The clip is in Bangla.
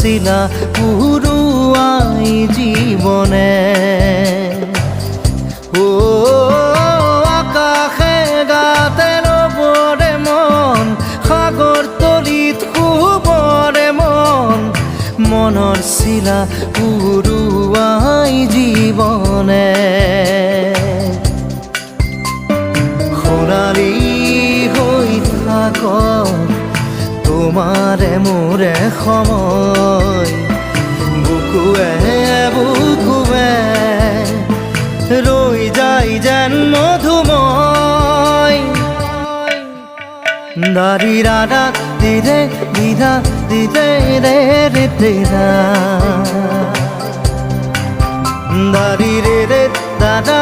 শিলা পুরুয়াই জীবনে ও আকাশে গাতে রবরে মন সাগর তলিত শুবরে মন মনৰ শিলা পুরুয়াই জীবনে সোণালী হৈ থাক তোমাৰে মোৰে সময় বুকুৱে বুকুৱে ৰৈ যায় যেন মধুময় দাৰি ৰাধা দিদে দিদা দিদে ৰে ৰে দিদা দাৰি ৰে ৰে দাদা